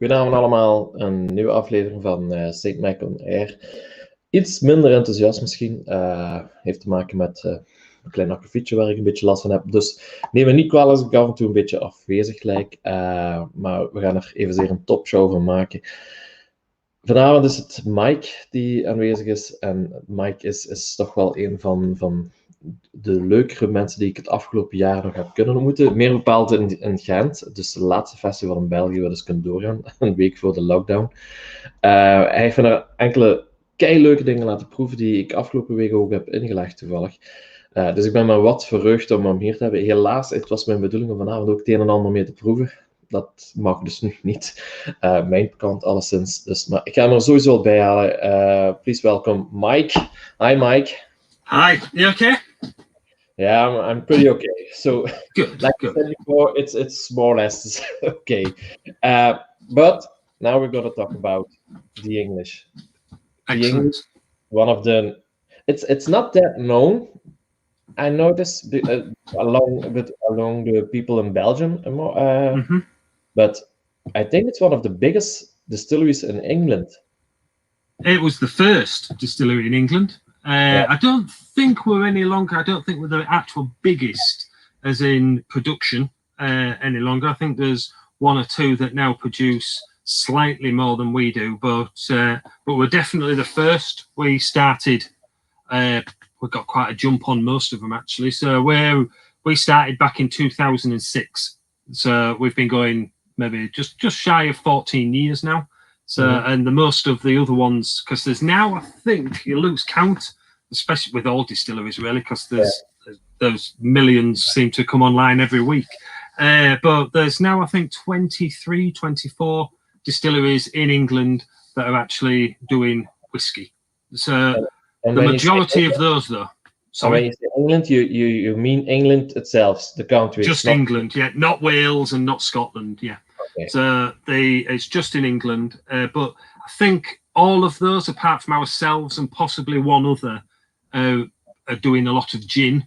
Goedenavond allemaal, een nieuwe aflevering van St. Mac on Air. Iets minder enthousiast misschien, heeft te maken met een klein akkefietje waar ik een beetje last van heb. Dus neem me niet kwalijk als ik af en toe een beetje afwezig lijk, maar we gaan er evenzeer een topshow van maken. Vanavond is het Mike die aanwezig is en Mike is toch wel een van de leukere mensen die ik het afgelopen jaar nog heb kunnen ontmoeten. Meer bepaald in Gent, dus de laatste festival in België waar dus kunt doorgaan, een week voor de lockdown. Hij heeft me er enkele keileuke dingen laten proeven die ik afgelopen week ook heb ingelegd toevallig. Dus ik ben maar wat verheugd om hem hier te hebben. Helaas, het was mijn bedoeling om vanavond ook het een en ander mee te proeven. Dat mag dus nu niet. Mijn kant alleszins. Dus, maar ik ga hem er sowieso al bij halen. Please welcome Mike. Hi Mike. Hi, you okay? Yeah, I'm pretty okay. So, Good, like good. I said before, it's more or less okay. But now we're going to talk about the English. Excellent. The English, one of the, it's not that known. I noticed along the people in Belgium, but I think it's one of the biggest distilleries in England. It was the first distillery in England. Yeah. I don't think we're any longer. I don't think we're the actual biggest, as in production, any longer. I think there's one or two that now produce slightly more than we do, but we're definitely the first. We started. We got quite a jump on most of them actually. So we started back in 2006. So we've been going maybe just shy of 14 years now. So and the most of the other ones, because there's now, I think you lose count, especially with all distilleries really, because there's those millions seem to come online every week. But there's now I think 23, 24 distilleries in England that are actually doing whiskey. So and the majority of those though. So when you say England, you mean England itself, the country? Just England, yeah, not Wales and not Scotland, yeah. Okay. So it's just in England, but I think all of those, apart from ourselves and possibly one other, are doing a lot of gin,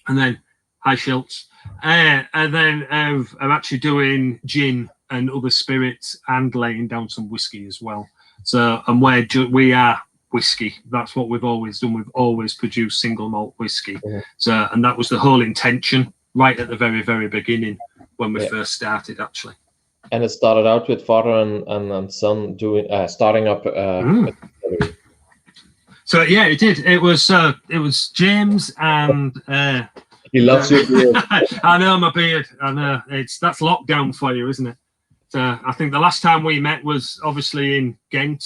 and then high Schilts, and then are actually doing gin and other spirits and laying down some whiskey as well. So and we are whiskey. That's what we've always done. We've always produced single malt whiskey. So and that was the whole intention right at the very, very beginning when we first started actually. And it started out with father and son doing starting up. So yeah, it did. It was James and. He loves your beard. I know my beard. I know that's lockdown for you, isn't it? So I think the last time we met was obviously in Ghent,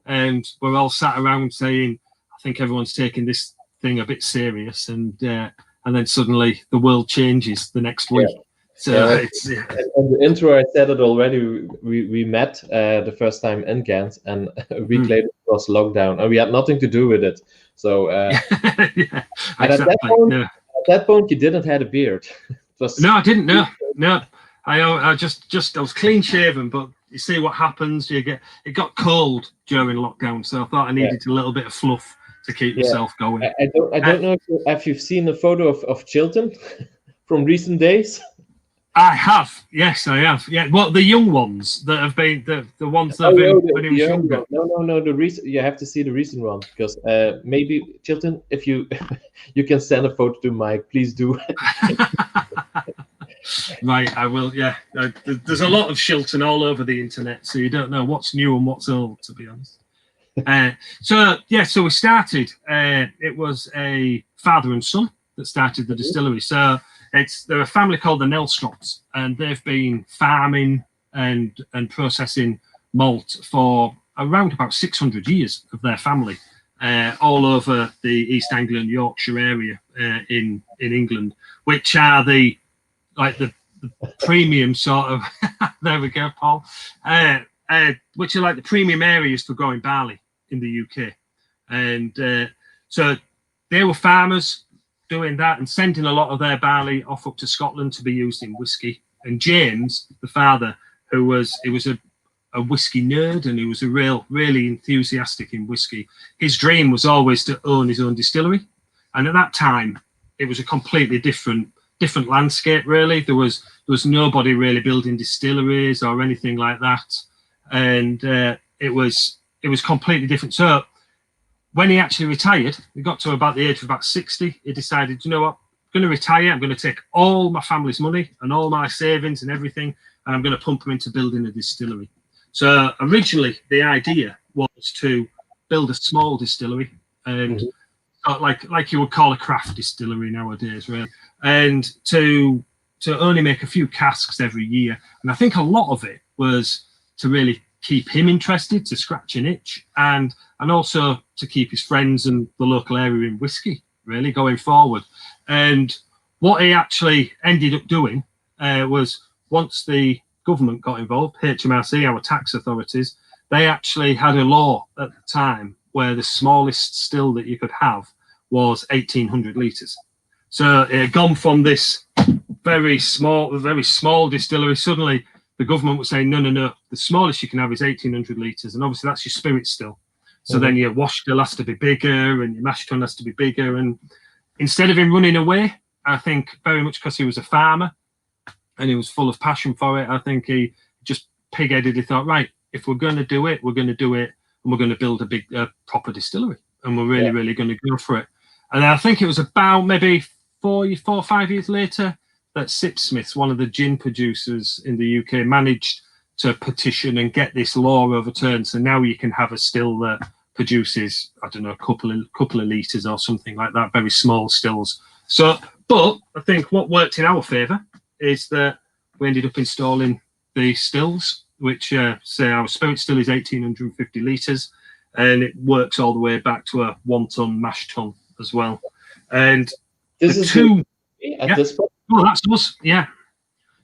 and we're all sat around saying, "I think everyone's taking this thing a bit serious," and then suddenly the world changes the next week. Yeah. So in the intro, I said it already. We met the first time in Ghent, and a week later it was lockdown, and we had nothing to do with it. So, yeah, and exactly. at that point, you didn't have a beard. No, I didn't. No. I just I was clean shaven, but you see what happens. It got cold during lockdown, so I thought I needed a little bit of fluff to keep myself going. I don't know if you've seen a photo of Chilton from recent days. I have, yes, I have. Yeah, well, the young ones that have been the ones that have been when he was younger. No. The recent, you have to see the recent one because maybe Chilton, if you can send a photo to Mike, please do. Right, I will. Yeah, there's a lot of Chilton all over the internet, so you don't know what's new and what's old, to be honest. So we started. It was a father and son that started the distillery. So. They're a family called the Nelstrops, and they've been farming and processing malt for around about 600 years of their family, all over the East Anglia and Yorkshire area in England, which are the premium sort of. There we go, Paul. Which are like the premium areas for growing barley in the UK, and so they were farmers. Doing that and sending a lot of their barley off up to Scotland to be used in whiskey. And James, the father, he was a whiskey nerd and he was really enthusiastic in whiskey. His dream was always to own his own distillery. And at that time, it was a completely different landscape, really. There was nobody really building distilleries or anything like that. and it was completely different. So when he actually retired, he got to about the age of about 60. He decided, you know what, I'm going to retire. I'm going to take all my family's money and all my savings and everything, and I'm going to pump them into building a distillery. So originally, the idea was to build a small distillery, and like you would call a craft distillery nowadays, really, and to only make a few casks every year. And I think a lot of it was to really keep him interested, to scratch an itch, and also to keep his friends and the local area in whiskey really going forward. And what he actually ended up doing was, once the government got involved, HMRC, our tax authorities, they actually had a law at the time where the smallest still that you could have was 1,800 litres. So it had gone from this very small distillery. Suddenly the government was saying, no, the smallest you can have is 1,800 litres, and obviously that's your spirit still. So then your wash still has to be bigger, and your mash tun has to be bigger. And instead of him running away, I think very much because he was a farmer and he was full of passion for it, I think he just pig-headedly thought, right, if we're going to do it, we're going to do it, and we're going to build a big, proper distillery, and we're really going to go for it. And I think it was about maybe 4 or 5 years later that Sipsmiths, one of the gin producers in the UK, managed to petition and get this law overturned. So now you can have a still that produces, I don't know, a couple of litres or something like that, very small stills. So, but I think what worked in our favour is that we ended up installing the stills, which say our spirit still is 1,850 litres, and it works all the way back to a 1 ton mash tun as well. And this is at this point. Oh, that's us, yeah.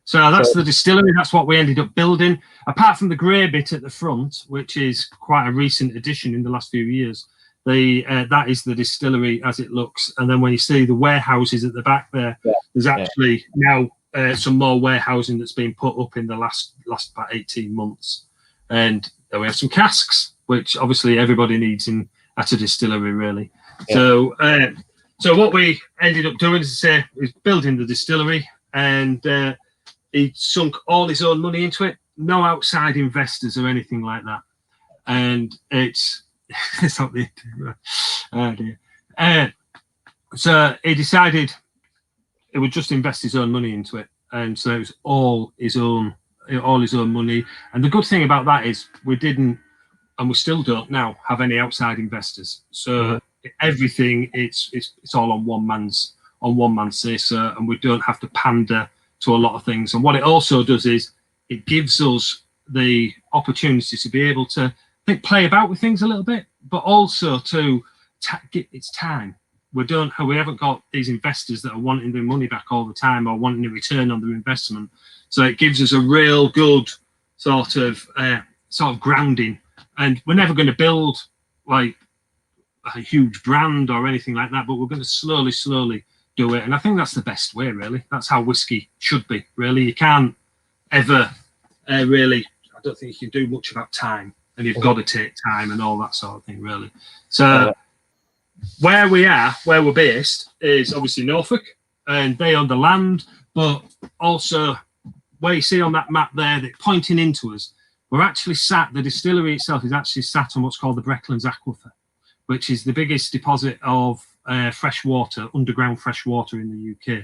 So that's the distillery. That's what we ended up building. Apart from the grey bit at the front, which is quite a recent addition in the last few years, that is the distillery as it looks. And then when you see the warehouses at the back there, there's actually now some more warehousing that's been put up in the last about 18 months. And then we have some casks, which obviously everybody needs at a distillery, really. Yeah. So what we ended up doing, as I say, is building the distillery, and he sunk all his own money into it. No outside investors or anything like that. And it's not the idea. So he decided he would just invest his own money into it, and so it was all his own money. And the good thing about that is we didn't, and we still don't now, have any outside investors. So everything it's all on one man's say so, and we don't have to pander to a lot of things. And what it also does is it gives us the opportunity to be able to play about with things a little bit, but also to it's time. We haven't got these investors that are wanting their money back all the time or wanting a return on their investment. So it gives us a real good sort of grounding. And we're never going to build like a huge brand or anything like that, but we're going to slowly do it. And I think that's the best way, really. That's how whiskey should be, really. You can't ever really, I don't think you can do much about time, and you've got to take time and all that sort of thing, really. So where we're based is obviously Norfolk, and they own the land, but also where you see on that map there that pointing into us, we're actually the distillery itself is actually sat on what's called the Brecklands Aquifer, which is the biggest deposit of fresh water, underground fresh water in the UK.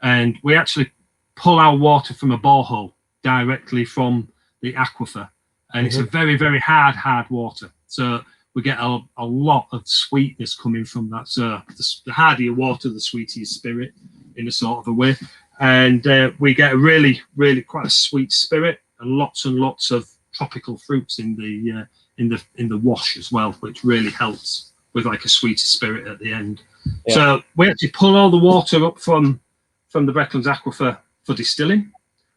And we actually pull our water from a borehole directly from the aquifer. And it's a very, very hard water. So we get a lot of sweetness coming from that. So the harder your water, the sweeter your spirit, in a sort of a way. And we get a really, really quite a sweet spirit, and lots of tropical fruits in the wash as well, which really helps with like a sweeter spirit at the end. Yeah. So we actually pull all the water up from the Brecklands Aquifer for distilling,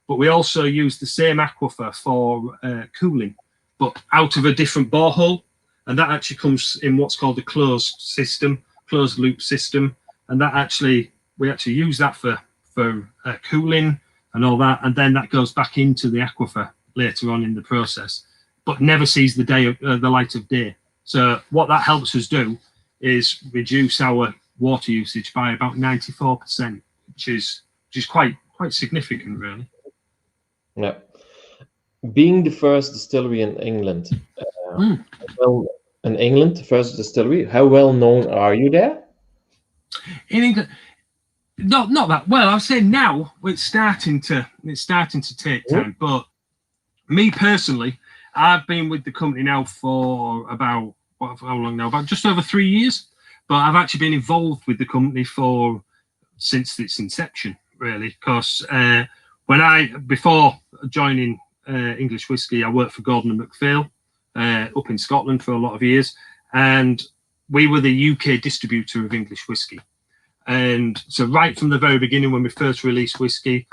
but we also use the same aquifer for cooling, but out of a different borehole. And that actually comes in what's called a closed loop system. And that we actually use that for cooling and all that. And then that goes back into the aquifer later on in the process, but never sees the light of day. So what that helps us do is reduce our water usage by about 94%, which is quite significant, really. Yeah. being the first distillery in England, well, in England, the first distillery, how well known are you there? In England, not that well. I'd say now it's starting to take time. But me personally, I've been with the company now for about how long now? About just over 3 years. But I've actually been involved with the company since its inception, really. Because before joining English Whisky, I worked for Gordon and MacPhail up in Scotland for a lot of years, and we were the UK distributor of English Whisky. And so right from the very beginning, when we first released whisky,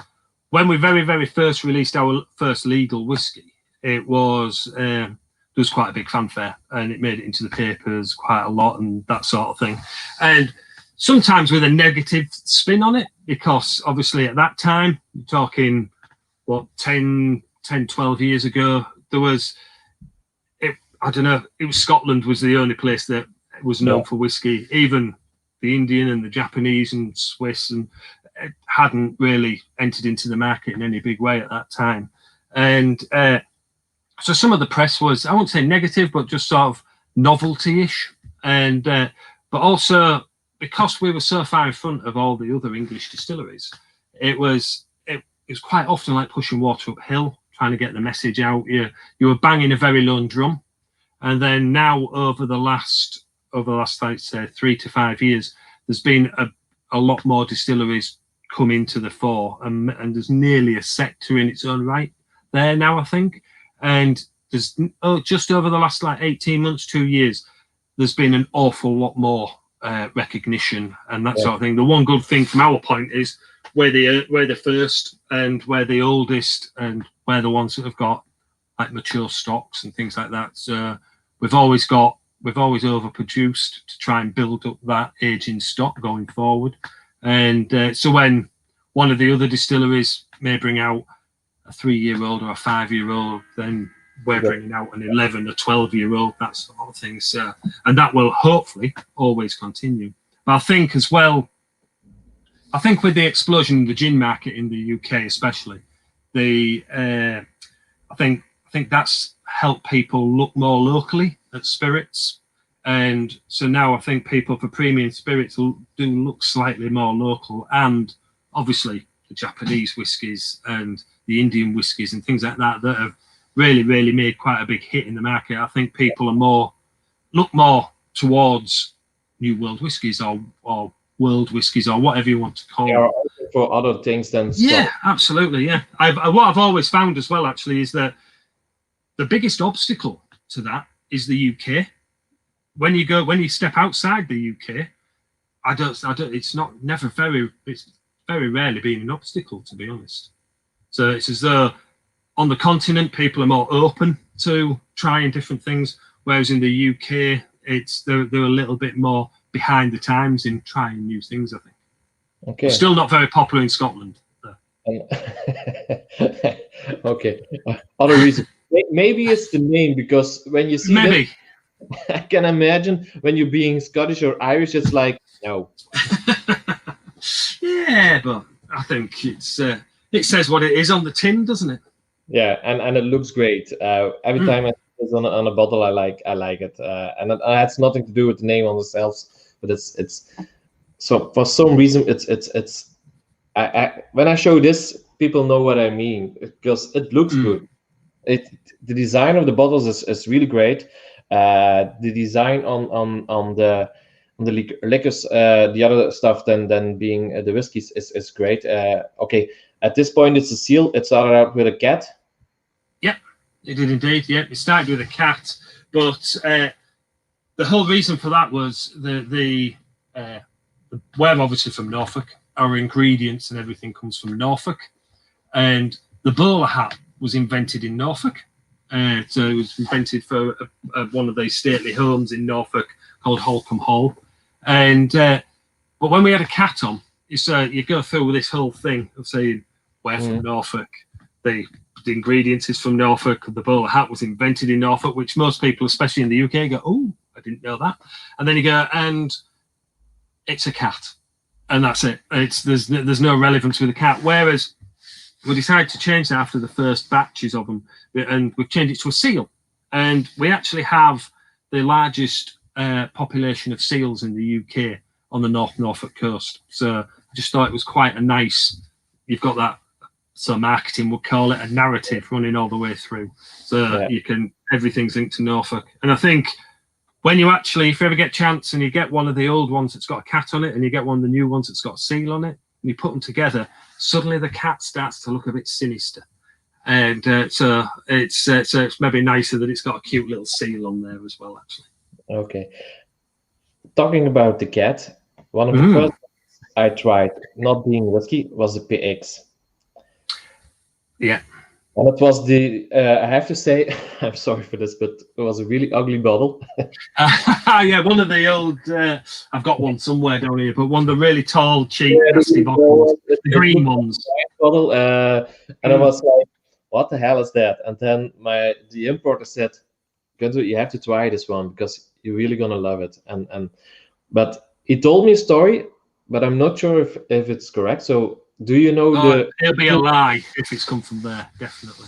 when we very, very first released our first legal whisky, it was there was quite a big fanfare, and it made it into the papers quite a lot and that sort of thing. And sometimes with a negative spin on it, because obviously at that time, you're talking, 10, 12 years ago, there was, I don't know, it was Scotland was the only place that was known for whiskey. Even the Indian and the Japanese and Swiss and hadn't really entered into the market in any big way at that time. And so some of the press was, I won't say negative, but just sort of novelty-ish. And but also because we were so far in front of all the other English distilleries, it was quite often like pushing water uphill, trying to get the message out. You were banging a very lone drum. And then now over the last, I'd say 3 to 5 years, there's been a lot more distilleries come into the fore, and there's nearly a sector in its own right there now, I think. And there's just over the last 18 months, 2 years, there's been an awful lot more recognition and that sort of thing. The one good thing from our point is we're the first, and we're the oldest, and we're the ones that have got like mature stocks and things like that. So we've always overproduced to try and build up that aging stock going forward. And so when one of the other distilleries may bring out a 3-year-old or a 5-year-old, then we're bringing out an 11 or 12-year-old, that sort of thing. So, and that will hopefully always continue. But I think as well, with the explosion in the gin market in the UK especially, I think that's helped people look more locally at spirits. And so now I think people for premium spirits do look slightly more local, and obviously the Japanese whiskies and the Indian whiskies and things like that have really, really made quite a big hit in the market. I think people are look more towards New World whiskies or world whiskies or whatever you want to call them. For other things than yeah, absolutely, yeah. What I've always found as well actually is that the biggest obstacle to that is the UK. When you step outside the UK, it's very rarely been an obstacle, to be honest. So it's as though on the continent people are more open to trying different things, whereas in the UK they're a little bit more behind the times in trying new things, I think. Okay. Still not very popular in Scotland. Okay. Other reason. Maybe it's the name, because when you see maybe this, I can imagine when you're being Scottish or Irish, it's like no. Yeah, but I think it says what it is on the tin, doesn't it? Yeah, and it looks great. Every time I see this on a bottle, I like it, and it has nothing to do with the name on the shelves, but it's so for some reason it's when I show this, people know what I mean, because it looks good. The design of the bottles is really great. The design on the liquors, the other stuff than being the whiskeys is great. Okay, at this point it's a seal. It started out with a cat. Yeah, it did indeed. Yeah, it started with a cat, but the whole reason for that was we're obviously from Norfolk. Our ingredients and everything comes from Norfolk, and the bowler hat was invented in Norfolk. So it was invented for one of these stately homes in Norfolk called Holcombe Hall. And but when we had a cat on, you go through this whole thing of saying we're from Norfolk, the ingredients is from Norfolk, the bowler hat was invented in Norfolk, which most people, especially in the UK, go, oh, I didn't know that. And then you go, and it's a cat, and that's it. There's no relevance with the cat. Whereas we decided to change that after the first batches of them, and we've changed it to a seal. And we actually have the largest population of seals in the UK on the Norfolk coast. So I just thought it was quite a nice, you've got that, so marketing would call it, a narrative running all the way through. So you can, everything's linked to Norfolk. And I think when you actually, if you ever get a chance and you get one of the old ones that's got a cat on it and you get one of the new ones that's got a seal on it, and you put them together, suddenly the cat starts to look a bit sinister. And so it's maybe nicer that it's got a cute little seal on there as well, actually. Okay. Talking about the cat, one of the first things I tried, not being whiskey, was the PX. Yeah. And it was the, I have to say, I'm sorry for this, but it was a really ugly bottle. Yeah, one of the old, I've got one somewhere down here, but one of the really tall, cheap, nasty bottles, the green ones. Bottle, and I was like, what the hell is that? And then the importer said, Gunther, you have to try this one because you're really gonna love it. But he told me a story, but I'm not sure if it's correct. So do you know it'll be a lie if it's come from there, definitely.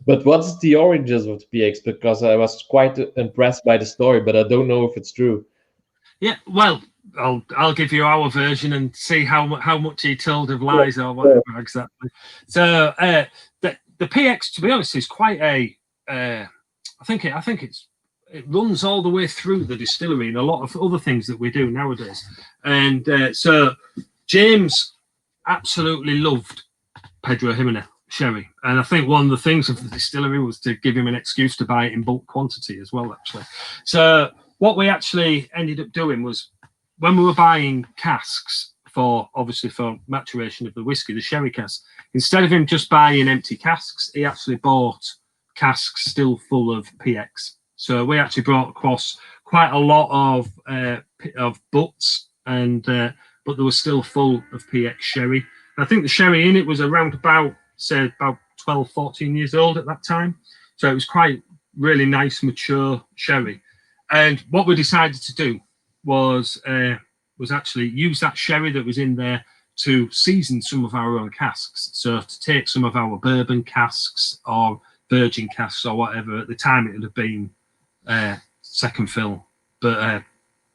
But what's the origins of the PX? Because I was quite impressed by the story, but I don't know if it's true. Yeah, well, I'll give you our version and see how much he told of lies or whatever exactly. So the PX, to be honest, is quite a. I think it runs all the way through the distillery and a lot of other things that we do nowadays. And so James absolutely loved Pedro Jimenez sherry, and I think one of the things of the distillery was to give him an excuse to buy it in bulk quantity as well, actually. So what we actually ended up doing was, when we were buying casks for maturation of the whiskey, the sherry casks, instead of him just buying empty casks, he actually bought casks still full of PX. So we actually brought across quite a lot of butts, and but they were still full of PX sherry. And I think the sherry in it was around about 12, 14 years old at that time. So it was quite really nice, mature sherry. And what we decided to do was actually use that sherry that was in there to season some of our own casks. So to take some of our bourbon casks or virgin casks or whatever, at the time it would have been second fill, but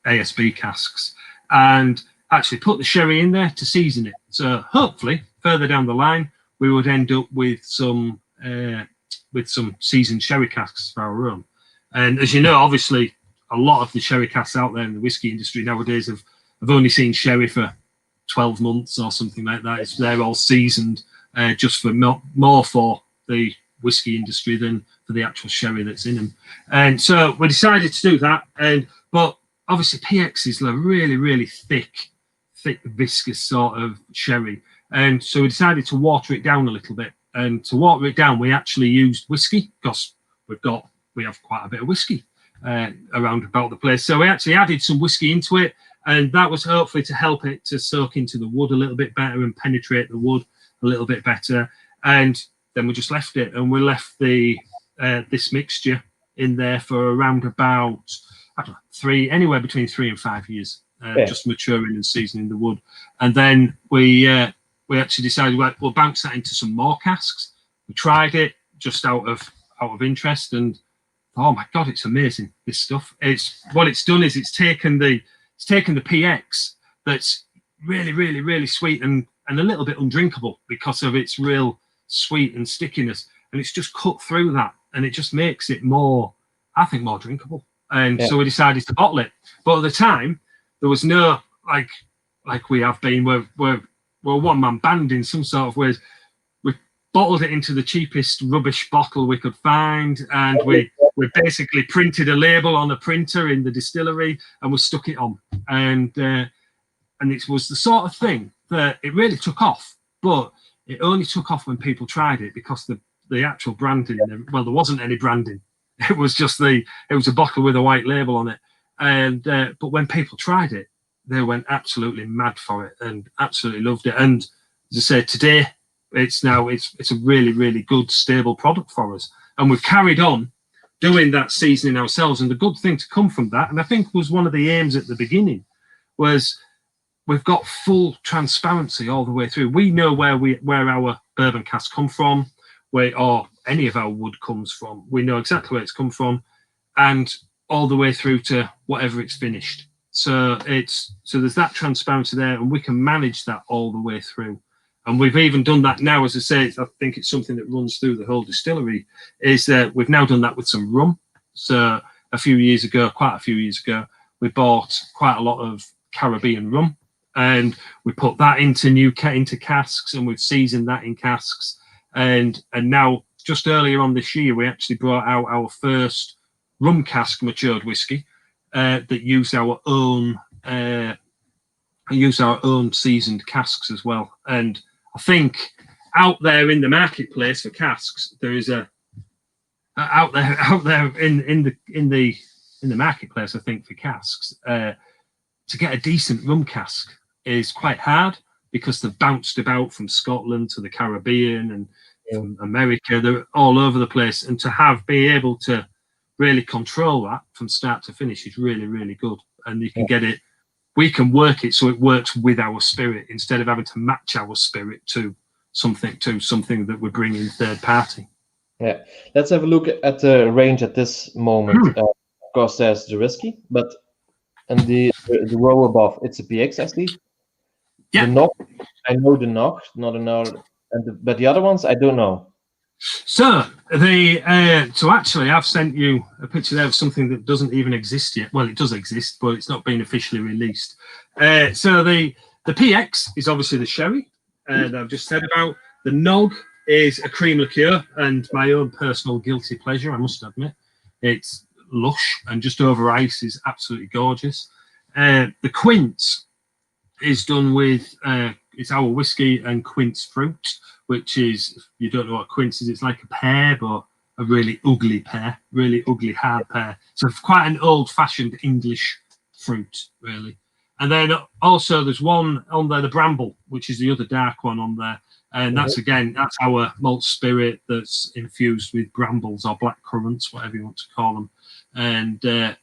ASB casks, and actually put the sherry in there to season it. So hopefully further down the line we would end up with some seasoned sherry casks for our own. And as you know, obviously a lot of the sherry casks out there in the whiskey industry nowadays have only seen sherry for 12 months or something like that. They're all seasoned just for more for the whiskey industry than for the actual sherry that's in them. And so we decided to do that. But obviously PX is a really, really thick, viscous sort of sherry. And so we decided to water it down a little bit. And to water it down, we actually used whiskey, because we have quite a bit of whiskey around about the place. So we actually added some whiskey into it, and that was hopefully to help it to soak into the wood a little bit better and penetrate the wood a little bit better. And then we just left it, and we left this mixture in there for around about, I don't know, anywhere between 3 and 5 years, just maturing and seasoning the wood. And then we actually decided, we'll bounce that into some more casks. We tried it just out of interest, and oh my god, it's amazing, this stuff. What it's done is it's taken the PX that's really, really, really sweet and a little bit undrinkable because of its real sweet and stickiness, and it's just cut through that, and it just makes it more drinkable. And so we decided to bottle it. But at the time there was no like we have been, we're a one-man band in some sort of ways. We bottled it into the cheapest rubbish bottle we could find, and we basically printed a label on a printer in the distillery, and we stuck it on. And it was the sort of thing that it really took off, but it only took off when people tried it, because the actual branding, well, there wasn't any branding. It was just it was a bottle with a white label on it. And but when people tried it, they went absolutely mad for it and absolutely loved it. And as I said, today it's a really, really good, stable product for us. And we've carried on doing that seasoning ourselves. And the good thing to come from that, and I think was one of the aims at the beginning, was we've got full transparency all the way through. We know where our bourbon casks come from, or any of our wood comes from. We know exactly where it's come from, and all the way through to whatever it's finished. So there's that transparency there, and we can manage that all the way through. And we've even done that now, as I say. I think it's something that runs through the whole distillery. Is that we've now done that with some rum. So quite a few years ago, we bought quite a lot of Caribbean rum, and we put that into casks, and we've seasoned that in casks. And now, just earlier on this year, we actually brought out our first rum cask matured whiskey that used our own seasoned casks as well. And I think out there in the marketplace for casks, there is out there in the marketplace, I think, for casks, to get a decent rum cask is quite hard, because they've bounced about from Scotland to the Caribbean and from America. They're all over the place, and to be able to really control that from start to finish is really, really good. And you can get it. We can work it so it works with our spirit, instead of having to match our spirit to something that we're bringing third party. Yeah, let's have a look at the range at this moment. Of course, there's the whiskey, but and the row above, it's a PX, I see. Yeah. The knock, I know the knock, not another, but the other ones I don't know. So actually, I've sent you a picture there of something that doesn't even exist yet. Well, it does exist, but it's not been officially released. So the PX is obviously the sherry, and I've just said about. The nog is a cream liqueur, and my own personal guilty pleasure, I must admit. It's lush and just over ice is absolutely gorgeous. The quince is done with it's our whiskey and quince fruit, which is, if you don't know what quince is, it's like a pear, but a really ugly pear, really ugly hard pear. So it's quite an old-fashioned English fruit, really. And then also there's one on there, the bramble, which is the other dark one on there. And that's, again, that's our malt spirit that's infused with brambles or black currants, whatever you want to call them. And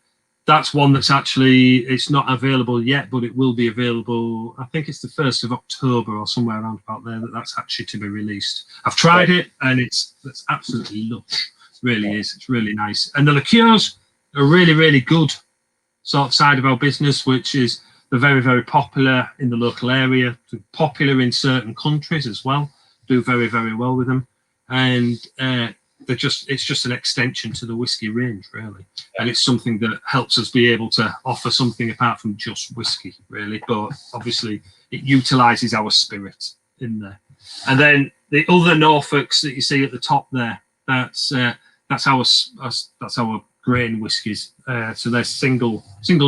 that's one that's actually, it's not available yet, but it will be available. I think it's the 1st of October or somewhere around about there that's actually to be released. I've tried it, and it's absolutely lush. It really is. It's really nice. And the liqueurs are really, really good sort of side of our business, which is they're very, very popular in the local area. They're popular in certain countries as well. Do very, very well with them. And it's just an extension to the whiskey range, really. And it's something that helps us be able to offer something apart from just whiskey, really. But obviously, it utilises our spirit in there. And then the other Norfolks that you see at the top there, that's our grain whiskies. So they're single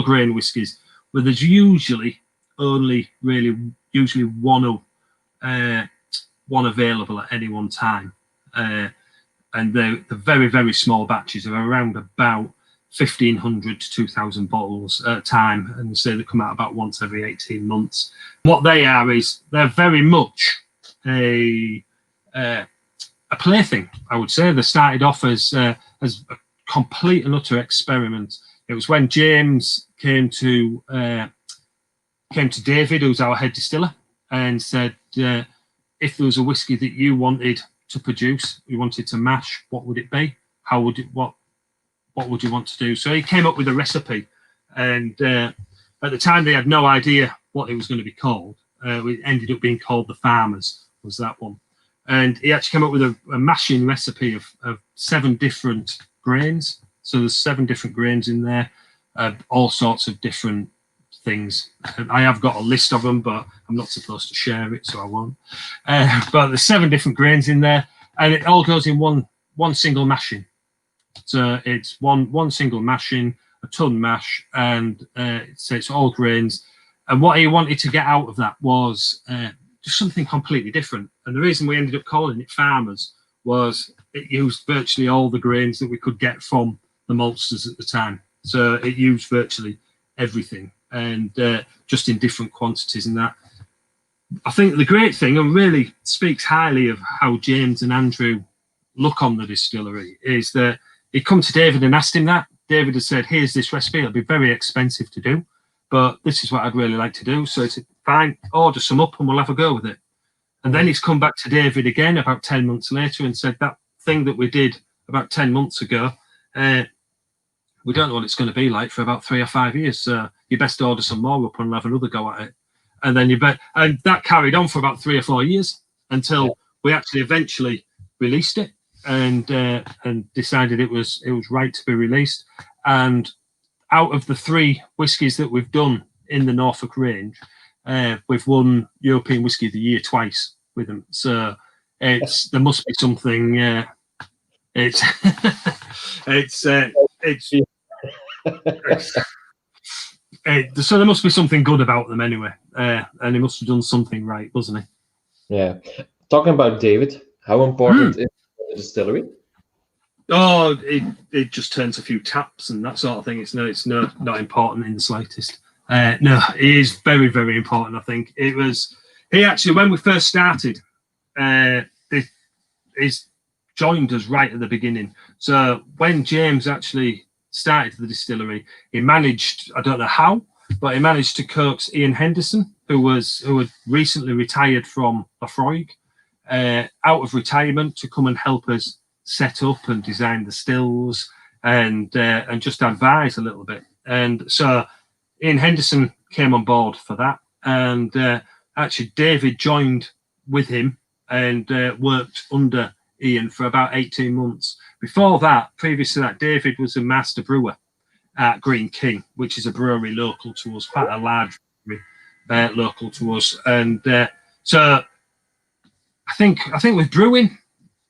grain whiskies, where there's usually only really one available at any one time. And they're very, very small batches of around about 1,500 to 2,000 bottles at a time, and say they come out about once every 18 months. What they are is they're very much a plaything, I would say. They started off as a complete and utter experiment. It was when James came to David, who's our head distiller, and said, if there was a whiskey that you wanted to produce, you wanted to mash, what would it be? How would it, what would you want to do? So he came up with a recipe, and at the time they had no idea what it was going to be called. It ended up being called the Farmers, was that one. And he actually came up with a mashing recipe of 7 different grains. So there's 7 different grains in there, all sorts of different things. I have got a list of them, but I'm not supposed to share it, so I won't. But there's 7 different grains in there, and it all goes in one single mashing. So it's one single mashing, a ton mash, and so it's all grains. And what he wanted to get out of that was just something completely different. And the reason we ended up calling it Farmers was it used virtually all the grains that we could get from the maltsters at the time. So it used virtually everything, and just in different quantities. And that, I think the great thing, and really speaks highly of how James and Andrew look on the distillery, is that he'd come to David and asked him that. David had said, here's this recipe, it'll be very expensive to do, but this is what I'd really like to do. So fine, order some up and we'll have a go with it. And then he's come back to David again about 10 months later and said, that thing that we did about 10 months ago, we don't know what it's going to be like for about 3 or 5 years. So you best order some more up and have another go at it. And then and that carried on for about 3 or 4 years until we actually eventually released it and decided it was right to be released. And out of the 3 whiskies that we've done in the Norfolk range, we've won European Whisky of the Year twice with them. So there must be something. So there must be something good about them anyway, and he must have done something right, wasn't he? Yeah. Talking about David, how important is the distillery? Oh, it just turns a few taps and that sort of thing. It's not important in the slightest. No, it is very, very important. I think he actually, when we first started, he's joined us right at the beginning. So when James actually started the distillery, he managed, I don't know how, but he managed to coax Ian Henderson, who had recently retired from Lafroig, out of retirement to come and help us set up and design the stills and just advise a little bit. And so Ian Henderson came on board for that, and actually David joined with him and worked under Ian for about 18 months. Before that, previous to that, David was a master brewer at Green King, which is a brewery local to us, quite a large brewery local to us. And so I think with brewing,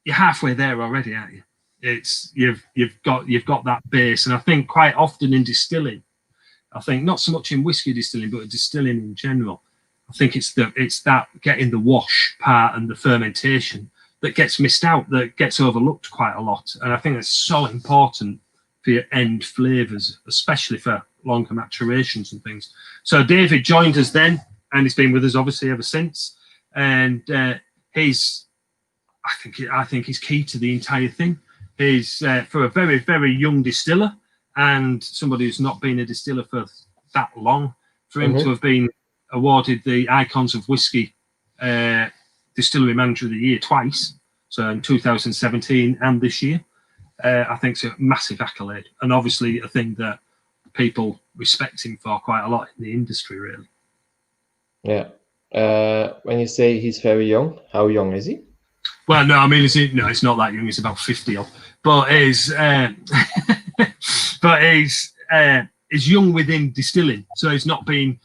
you're halfway there already, aren't you? It's you've got that base, and I think quite often in distilling, I think not so much in whiskey distilling, but distilling in general, I think it's that getting the wash part and the fermentation that gets missed out, that gets overlooked quite a lot. And I think it's so important for your end flavours, especially for longer maturations and things. So David joined us then, and he's been with us obviously ever since. And I think he's key to the entire thing. He's for a very, very young distiller and somebody who's not been a distiller for that long, for him to have been awarded the Icons of Whisky Distillery Manager of the Year twice, so in 2017 and this year, I think it's a massive accolade, and obviously a thing that people respect him for quite a lot in the industry, really. Yeah. When you say he's very young, how young is he? Well, no, I mean, it's not that young. He's about 50 odd, but he's young within distilling. So he's not been.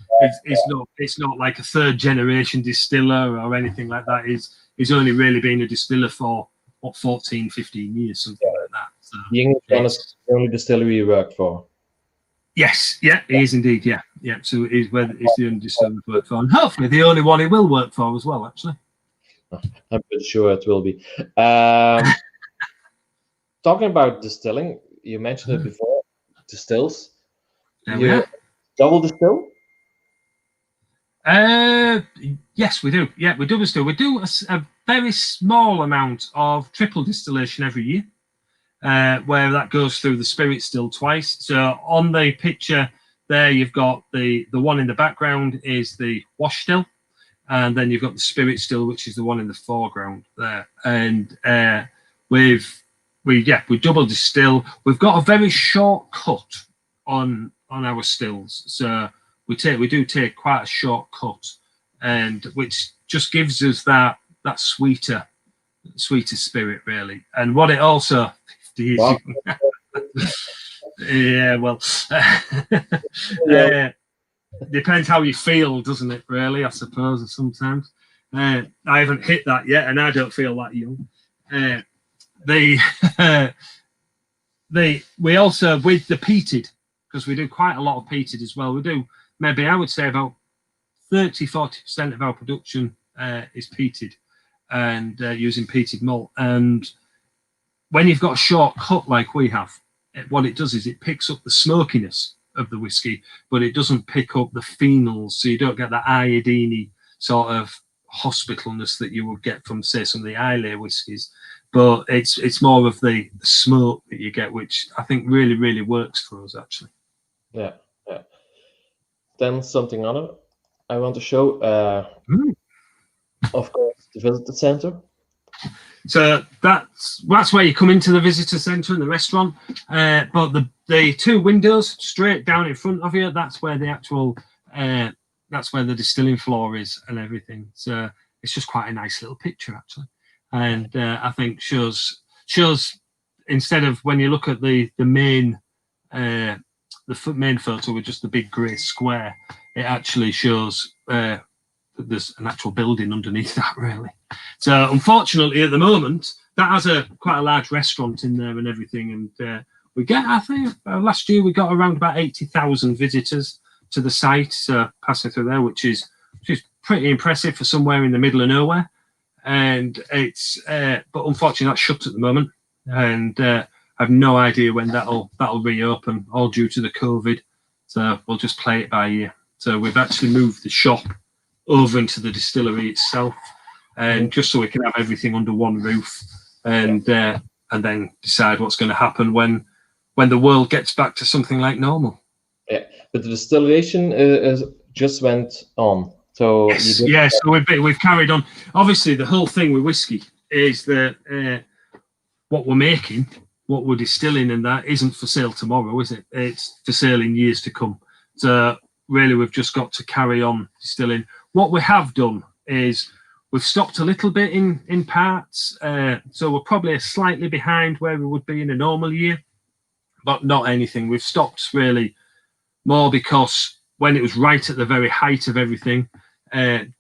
It's not like a third generation distiller or anything like that. He's only really been a distiller for 14, 15 years, something like that. So, the English one is the only distillery you worked for. Yes, yeah, he is indeed. Yeah. So he's the only distiller he's worked for, and hopefully the only one he will work for as well. Actually, I'm pretty sure it will be. Talking about distilling, you mentioned it before. Distills. You double distill? Yes, we do. Yeah, we do distill. We do a very small amount of triple distillation every year, where that goes through the spirit still twice. So on the picture there, you've got the one in the background is the wash still, and then you've got the spirit still, which is the one in the foreground there. And we double distill. We've got a very short cut on our stills, so we do take quite a short cut, and which just gives us that sweeter spirit, really. And what it also Wow. yeah, well, depends how you feel, doesn't it? Really, I suppose. Sometimes I haven't hit that yet, and I don't feel that young. We also, with the peated, because we do quite a lot of peated as well. We do maybe, I would say, about 30-40% of our production is peated, and using peated malt. And when you've got a short cut like we have, what it does is it picks up the smokiness of the whiskey, but it doesn't pick up the phenols, so you don't get that iodine sort of hospitalness that you would get from, say, some of the Islay whiskies. But it's more of the smoke that you get, which I think really, really works for us, actually. Yeah. Then something other. I want to show, of course, the visitor center. So that's where you come into the visitor centre and the restaurant. But the two windows straight down in front of you, that's where the actual that's where the distilling floor is and everything. So it's just quite a nice little picture actually, and I think shows instead of when you look at the main photo with just the big grey square, it actually shows that there's an actual building underneath that really. So unfortunately at the moment that has quite a large restaurant in there and everything, and we get, I think last year we got around about 80,000 visitors to the site, passing through there, which is pretty impressive for somewhere in the middle of nowhere. And it's but unfortunately that's shut at the moment, and I have no idea when that'll reopen, all due to the COVID. So we'll just play it by ear. So we've actually moved the shop over into the distillery itself, and just so we can have everything under one roof, and then decide what's going to happen when the world gets back to something like normal. Yeah, but the distillation is just went on. So yes, so we've carried on. Obviously, the whole thing with whiskey is that what we're making, what we're distilling, and that isn't for sale tomorrow, is it? It's for sale in years to come. So really, we've just got to carry on distilling. What we have done is we've stopped a little bit in parts, so we're probably slightly behind where we would be in a normal year, but not anything. We've stopped really more because when it was right at the very height of everything,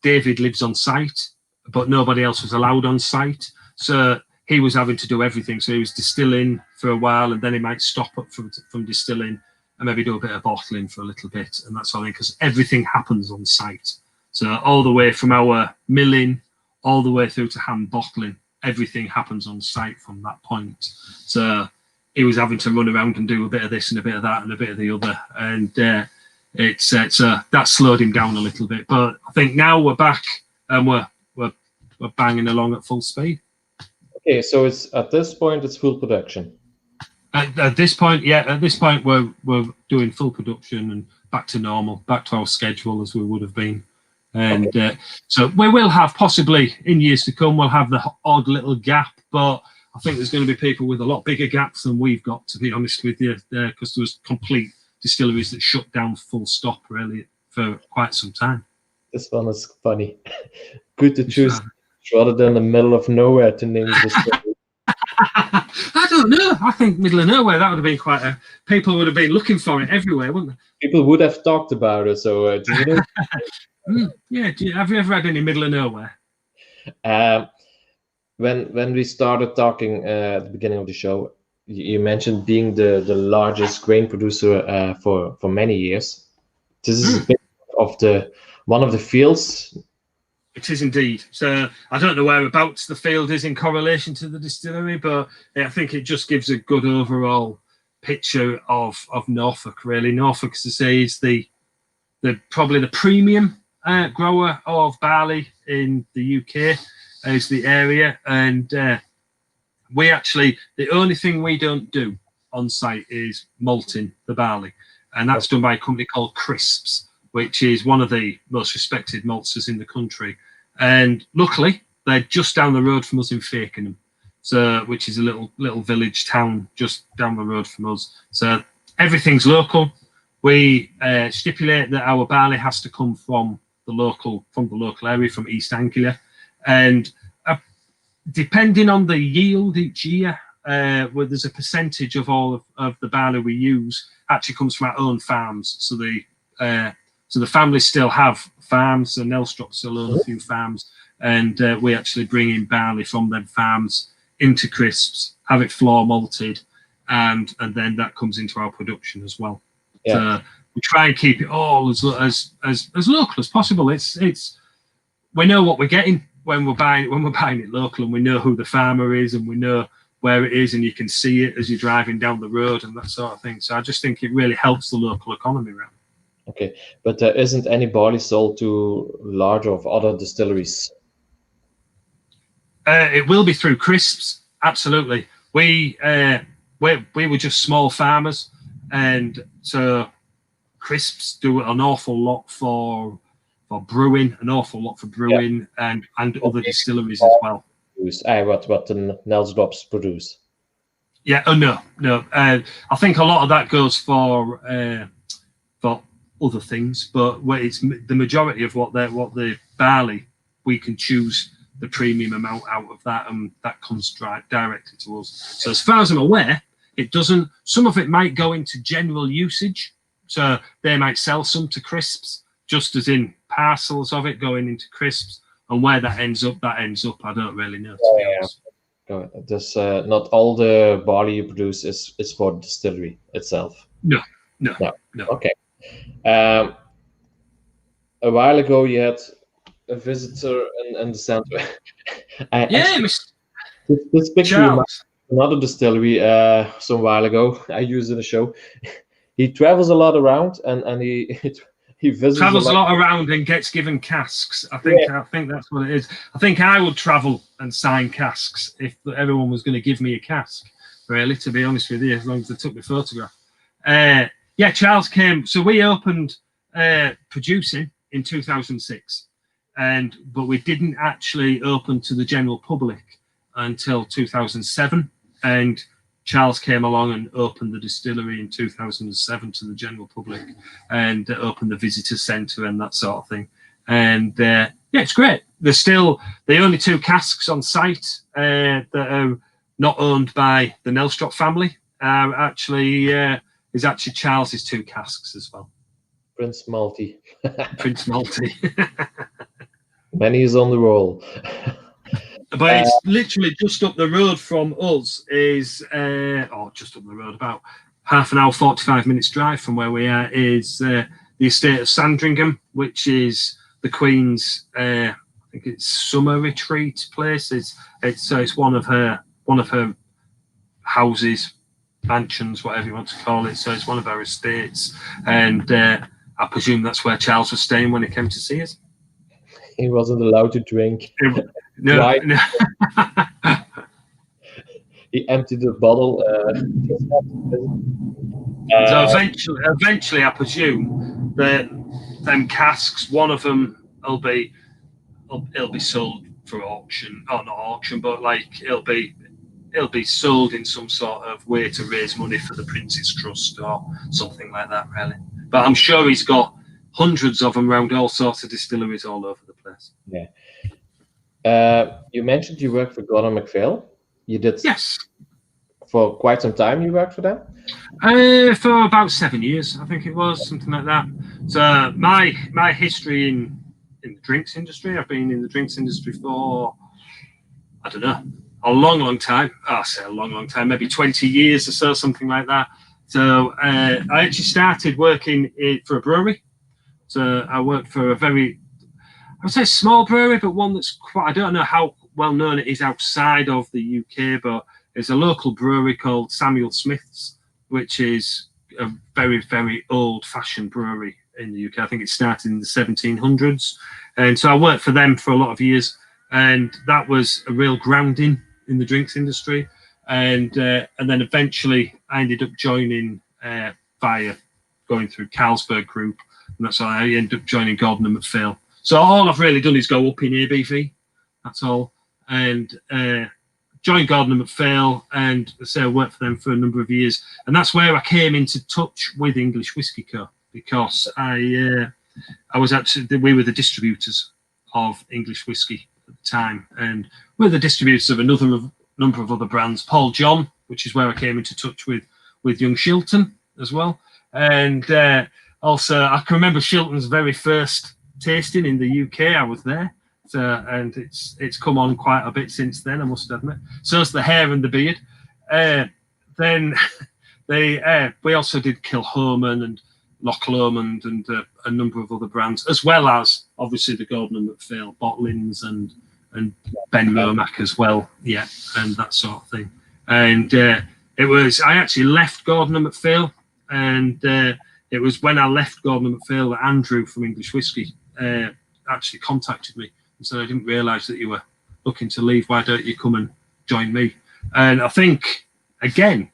David lives on site, but nobody else was allowed on site. So he was having to do everything. So he was distilling for a while, and then he might stop up from distilling and maybe do a bit of bottling for a little bit, and that's all, because everything happens on site. So all the way from our milling, all the way through to hand bottling, everything happens on site from that point. So he was having to run around and do a bit of this and a bit of that and a bit of the other, and it's that slowed him down a little bit. But I think now we're back and we're banging along at full speed. Okay, so it's at this point it's full production. At this point, yeah. At this point, we're doing full production and back to normal, back to our schedule as we would have been. And so we will have, possibly in years to come, we'll have the odd little gap, but I think there's going to be people with a lot bigger gaps than we've got, to be honest with you, because there was complete distilleries that shut down full stop really for quite some time. This one is funny. Good to choose rather than the middle of nowhere to name the distillery. I don't know. I think middle of nowhere, that would have been quite people would have been looking for it everywhere, wouldn't they? People would have talked about it. So do you know? Yeah. Have you ever had any middle of nowhere? When we started talking at the beginning of the show, you mentioned being the largest grain producer for many years. This is a bit of one of the fields. It is indeed. So I don't know whereabouts the field is in correlation to the distillery, but I think it just gives a good overall picture of Norfolk. Really, Norfolk, as I say, is probably the premium grower of barley in the UK. Is the area, and we actually, the only thing we don't do on site is malting the barley, and that's done by a company called Crisps, which is one of the most respected maltsters in the country. And luckily, they're just down the road from us in Fakenham, so which is a little village town just down the road from us. So everything's local. We stipulate that our barley has to come from the local area, from East Anglia. And depending on the yield each year, where there's a percentage of all of the barley we use actually comes from our own farms. So the families still have farms, so Nelstrop still own a few farms, and we actually bring in barley from them farms into Crisps, have it floor malted, and then that comes into our production as well. Yeah. So we try and keep it all as local as possible. It's we know what we're getting when we're buying it local, and we know who the farmer is, and we know where it is, and you can see it as you're driving down the road and that sort of thing. So I just think it really helps the local economy around. Okay, but there isn't any barley sold to larger of other distilleries? It will be through Crisps, absolutely. We were just small farmers, and so Crisps do an awful lot for brewing, an awful lot for brewing, and other distilleries as well. What the Nelstrops produce. Yeah, no. I think a lot of that goes for other things, but it's the majority of what the barley, we can choose the premium amount out of that, and that comes directly to us. So as far as I'm aware, it doesn't. Some of it might go into general usage, so they might sell some to crisps, just as in parcels of it going into crisps, and where that ends up. I don't really know, to be honest. There's not all the barley you produce is for the distillery itself. No. Okay. A while ago, you had a visitor in the center. This picture reminds me of another distillery some while ago. I used in a show. He travels a lot around, and he visits. Travels a lot around and gets given casks. I think that's what it is. I think I would travel and sign casks if everyone was going to give me a cask. Really, to be honest with you, as long as they took the photograph. Charles came. So we opened producing in 2006, but we didn't actually open to the general public until 2007. And Charles came along and opened the distillery in 2007 to the general public, and opened the visitor centre and that sort of thing. And it's great. There's still the only 2 casks on site that are not owned by the Nelstrop family. Is actually Charles's 2 casks as well. Prince Malty. Prince Malty. Many is on the roll. But it's literally just up the road from us. Just up the road, about half an hour, 45 minutes drive from where we are, is the estate of Sandringham, which is the Queen's. I think it's summer retreat place. It's one of her houses, mansions, whatever you want to call it. So it's one of our estates, and I presume that's where Charles was staying when he came to see us. He wasn't allowed to drink. No. He emptied the bottle. So eventually, I presume that them casks, one of them will be sold for auction, or not auction, but like it'll be sold in some sort of way to raise money for the Prince's Trust or something like that, really. But I'm sure he's got hundreds of them around all sorts of distilleries all over the place. Yeah. You mentioned you worked for Gordon MacPhail. You did. Yes. For quite some time, you worked for them. For about 7 years, I think it was, something like that. So my history in the drinks industry, I've been in the drinks industry for, I don't know, a long time. I say a long time, maybe 20 years or so, something like that. So I actually started working for a brewery. So I worked for a very, I would say small brewery, but one that's quite, I don't know how well known it is outside of the UK, but it's a local brewery called Samuel Smith's, which is a very, very old-fashioned brewery in the UK. I think it started in the 1700s. And so I worked for them for a lot of years, and that was a real grounding in the drinks industry. And then eventually I ended up joining via going through Carlsberg Group, and that's how I ended up joining Gordon & MacPhail. So all I've really done is go up in ABV, that's all. And joined Gordon & MacPhail, and so I worked for them for a number of years. And that's where I came into touch with English Whisky Co, because I was actually, we were the distributors of English Whisky at the time, and we're the distributors of another number of other brands, Paul John, which is where I came into touch with young Shilton as well. And also I can remember Shilton's very first tasting in the UK. I was there. So, and it's come on quite a bit since then, I must admit. So it's the hair and the beard. Then we also did Kilhoman and Loch Lomond and a number of other brands, as well as obviously the Gordon & MacPhail bottlings and Ben Romack as well, yeah, and that sort of thing. And I actually left Gordon & MacPhail, and it was when I left Gordon & MacPhail that Andrew from English Whisky actually contacted me and said, I didn't realise that you were looking to leave, why don't you come and join me? And I think, again,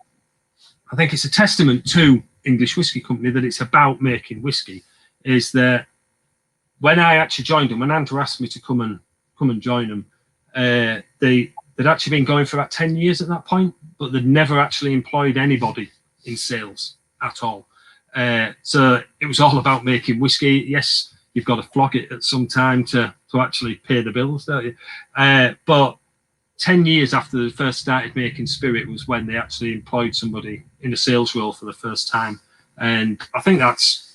it's a testament to English Whisky Company that it's about making whiskey, is that when I actually joined them, when Andrew asked me to come and join them, they'd actually been going for about 10 years at that point, but they'd never actually employed anybody in sales at all. So it was all about making whiskey. Yes, you've got to flog it at some time to actually pay the bills, don't you? But 10 years after they first started making spirit was when they actually employed somebody in a sales role for the first time. And I think that's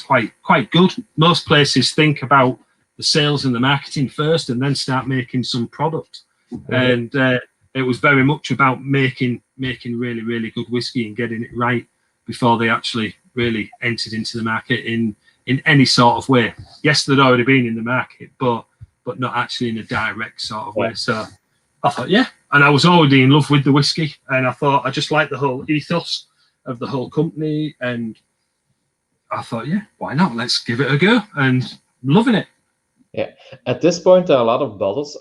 quite good. Most places think about the sales and the marketing first and then start making some product. And it was very much about making really, really good whiskey and getting it right before they actually really entered into the market in any sort of way. Yes, they'd already been in the market, but not actually in a direct sort of way. So I thought, yeah. And I was already in love with the whiskey, and I thought I just liked the whole ethos of the whole company. And I thought, yeah, why not? Let's give it a go. And I'm loving it. Yeah. At this point, there are a lot of bottles,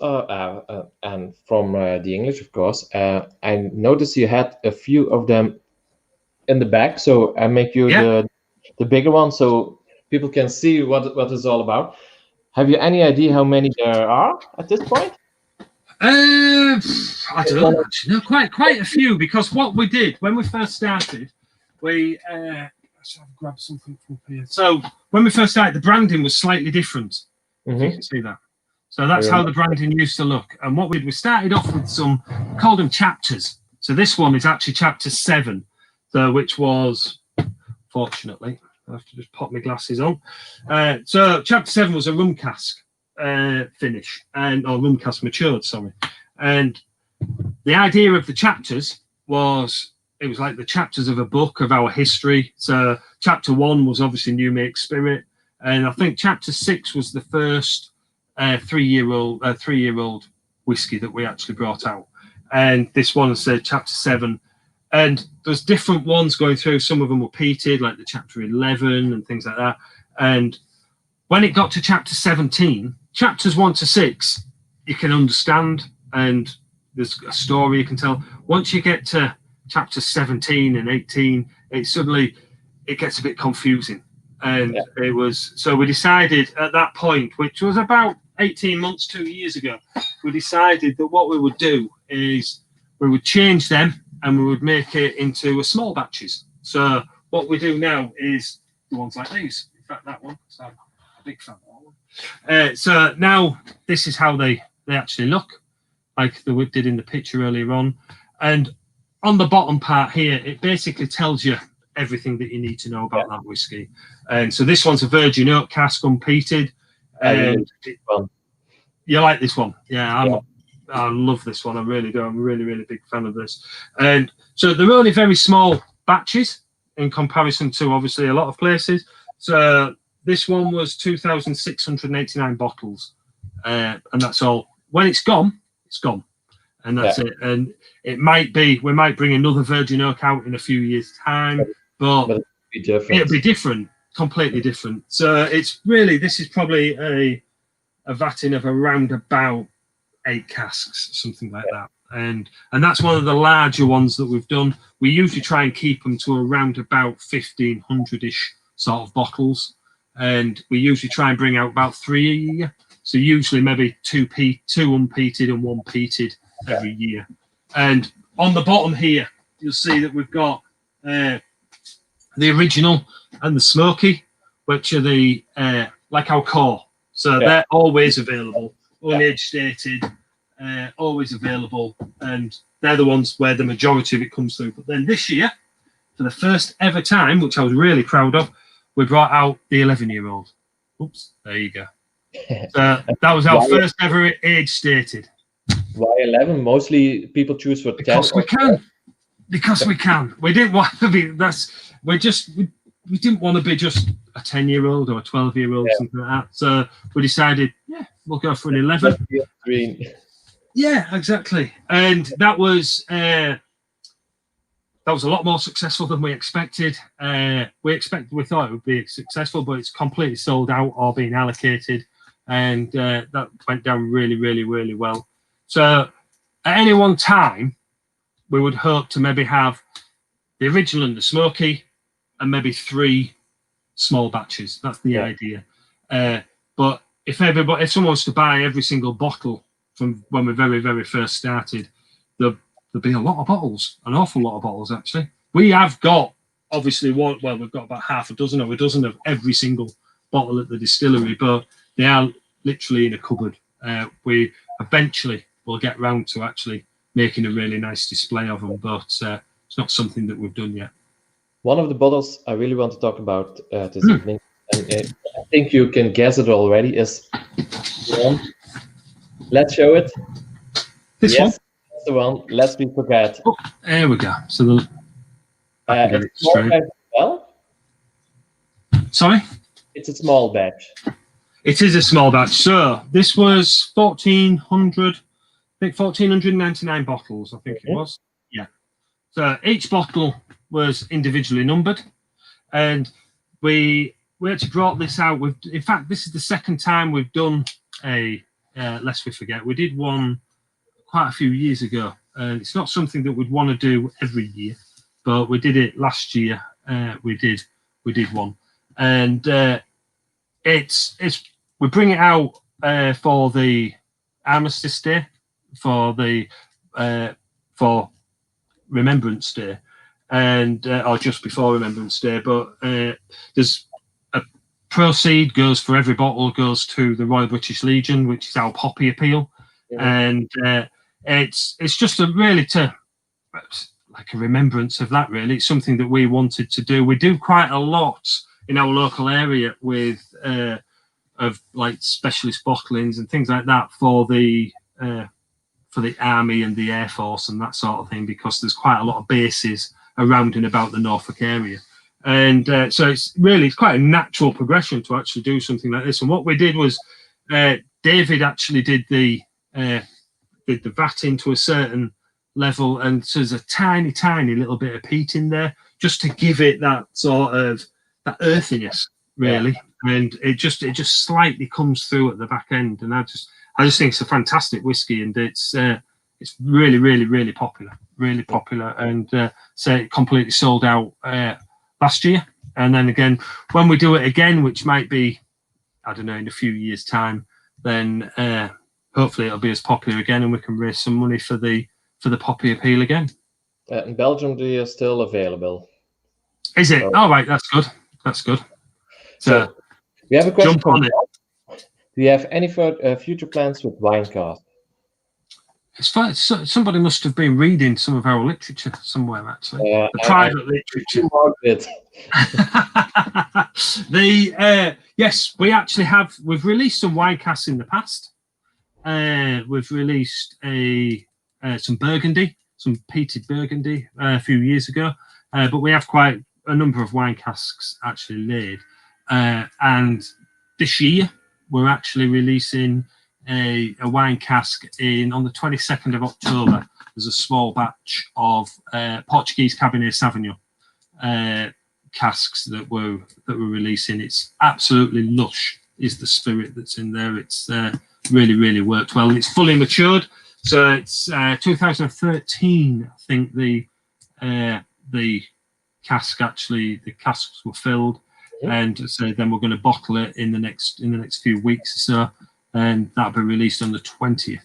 and from the English, of course. I noticed you had a few of them in the back, so I make you the bigger one so people can see what it's all about. Have you any idea how many there are at this point? I don't know, actually. No, quite a few, because what we did when we first started, we let's grab something from here. So when we first started, the branding was slightly different. If you can see that. So that's how the branding used to look. And what we started off with we called them chapters. So this one is actually chapter 7, which was, fortunately, I have to just pop my glasses on. So chapter 7 was a rum cask finish, or rum cask matured, sorry. And the idea of the chapters was, it was like the chapters of a book of our history. So chapter 1 was obviously new make spirit. And I think chapter 6 was the first 3-year-old whiskey that we actually brought out. And this one said chapter 7. And there's different ones going through. Some of them were peated, like the chapter 11 and things like that. And when it got to chapter 17, chapters 1 to 6, you can understand, and there's a story you can tell. Once you get to chapter 17 and 18, it gets a bit confusing. And so we decided at that point, which was about 18 months, 2 years ago, we decided that what we would do is we would change them and we would make it into a small batches. So what we do now is the ones like these. In fact, that one, so I'm a big fan of that one. So now this is how they actually look, like we did in the picture earlier on. And on the bottom part here, it basically tells you everything that you need to know about that whiskey. And so this one's a virgin oak cask unpeated. And you like this one? Yeah, I love this one. I really do. I'm a really, really big fan of this. And so they're only very small batches in comparison to obviously a lot of places. So this one was 2,689 bottles. And that's all. When it's gone, it's gone. And that's it. And we might bring another virgin oak out in a few years' time, but it'll be different, completely different. So it's really, this is probably a vatting of around about 8 casks, something like that. And that's one of the larger ones that we've done. We usually try and keep them to around about 1,500-ish sort of bottles. And we usually try and bring out about 3 a year. So usually maybe 2 unpeated and 1 peated every year. And on the bottom here, you'll see that we've got the original and the smoky, which are the like our core. So they're always available, unage stated, always available, and they're the ones where the majority of it comes through. But then this year, for the first ever time, which I was really proud of, we brought out the 11-year-old. Oops, there you go. So that was our first ever age stated. Why 11? Mostly people choose for 10. Because we can. Because we can. We didn't want to be. We didn't want to be just a 10-year-old or a 12-year-old, something like that. So we decided, we'll go for an 11. Yeah, exactly. And that was a lot more successful than we expected. We thought it would be successful, but it's completely sold out or being allocated, and that went down really, really, really well. So at any one time, we would hope to maybe have the original and the smoky, and maybe 3 small batches. That's the idea. But if someone was to buy every single bottle from when we very, very first started, there'd be a lot of bottles, an awful lot of bottles actually. We have got obviously we've got about half a dozen or a dozen of every single bottle at the distillery, but they are literally in a cupboard. We eventually will get round to actually making a really nice display of them, but it's not something that we've done yet. One of the bottles I really want to talk about this evening, and I think you can guess it already, is one. Let's show it. This one? That's the one. Let's be prepared. Oh, there we go. So it's small batch as well. Sorry? It's a small batch. It is a small batch. So this was 1,400. I think 1,499 bottles. I think it was. Yeah. So each bottle was individually numbered, and we actually brought this out. In fact, this is the second time we've done a Lest We Forget. We did one quite a few years ago, and it's not something that we'd want to do every year, but we did it last year. We did one, and we bring it out for the Armistice Day, for Remembrance Day, and or just before Remembrance Day. But there's a proceed goes for every bottle goes to the Royal British Legion, which is our poppy appeal, and it's just like a remembrance of that. Really, it's something that we wanted to do. We do quite a lot in our local area with of like specialist bottlings and things like that for the Army and the Air Force and that sort of thing, because there's quite a lot of bases around and about the Norfolk area, and so it's quite a natural progression to actually do something like this. And what we did was David actually did the vat into a certain level, and so there's a tiny little bit of peat in there just to give it that sort of that earthiness, really. And it just slightly comes through at the back end, and I just think it's a fantastic whiskey, and it's really popular, and so it completely sold out last year. And then again, when we do it again, which might be, I don't know, in a few years' time, then hopefully it'll be as popular again, and we can raise some money for the poppy appeal again. In Belgium, they are still available. Is it? Oh, right, that's good. That's good. So we have a question. Jump on it. Do you have any future plans with wine cask? It's fine. Somebody must have been reading some of our literature somewhere, actually. The private literature. Yes, we actually have. We've released some wine casks in the past. We've released some Burgundy, some peated Burgundy a few years ago, but we have quite a number of wine casks actually laid. And this year, we're actually releasing a wine cask on the 22nd of October. There's a small batch of Portuguese Cabernet Sauvignon casks that we're releasing. It's absolutely lush, is the spirit that's in there. It's really worked well. It's fully matured. So it's 2013, I think the casks were filled, and so then we're going to bottle it in the next few weeks or so, and that'll be released on the 20th.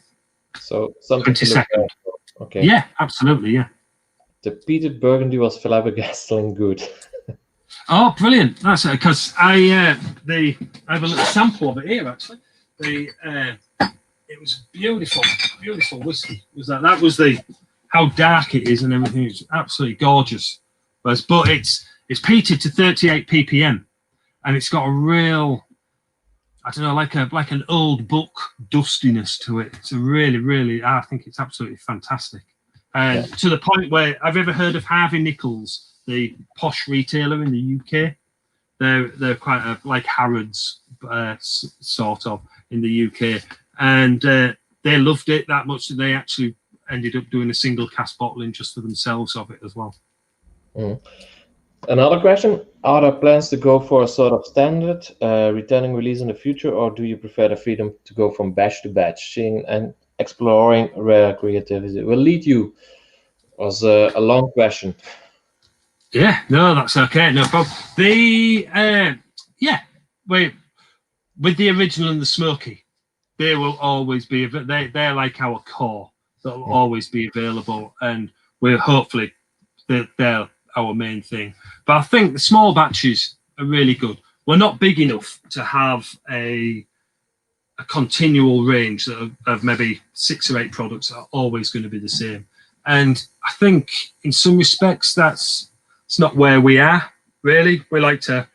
So something 22nd. Okay. Yeah, absolutely. Yeah. The peated Burgundy was flabbergasting good. Oh, brilliant! That's it. Because I have a little sample of it here. Actually, it was beautiful whiskey. That was how dark it is and everything. It's absolutely gorgeous. But it's peated to 38 ppm, and it's got a real, I don't know, like an old book dustiness to it. It's a really, I think it's absolutely fantastic. And to the point where, have you ever heard of Harvey Nichols, the posh retailer in the UK? They're quite like Harrods sort of in the UK, and they loved it that much that they actually ended up doing a single cask bottling just for themselves of it as well. Another question: are there plans to go for a sort of standard returning release in the future, or do you prefer the freedom to go from batch to batch, seeing and exploring rare creativity? Will lead you was a long question. Yeah, no, that's okay, no problem. with the original and the smoky, they will always be. They're like our core. That will always be available, and we're hopefully they're our main thing. But I think the small batches are really good. We're not big enough to have a continual range of maybe 6 or 8 products that are always going to be the same. And I think in some respects it's not where we are really. We like to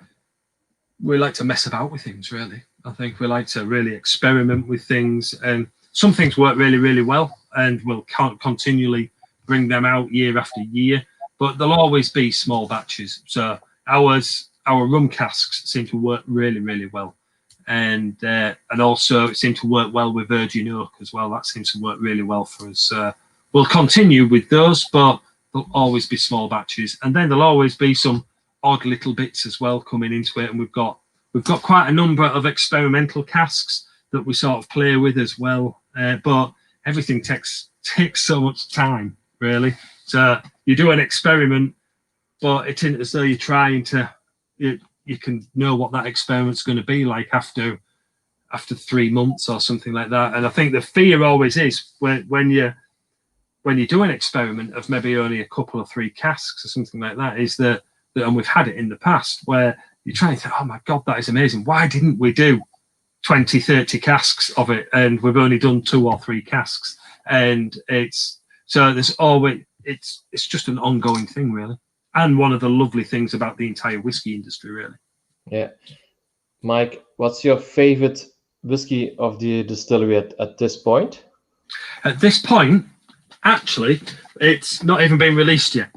mess about with things really. I think we like to really experiment with things, and some things work really, really well, and we'll continually bring them out year after year. But there'll always be small batches. So our rum casks seem to work really, really well, and also it seemed to work well with virgin oak as well. That seems to work really well for us. We'll continue with those, but there'll always be small batches, and then there'll always be some odd little bits as well coming into it. And we've got quite a number of experimental casks that we sort of play with as well. But everything takes so much time, really. So you do an experiment, but it isn't as though you're trying to. You can know what that experiment's going to be like after 3 months or something like that. And I think the fear always is when you do an experiment of maybe only a couple or 3 casks or something like that, is that and we've had it in the past where you're trying to think, oh my God, that is amazing. Why didn't we do 20, 30 casks of it? And we've only done 2 or 3 casks. And there's always, it's just an ongoing thing, really. And one of the lovely things about the entire whiskey industry, really. Yeah. Mike, what's your favorite whiskey of the distillery at this point? At this point, actually, it's not even been released yet.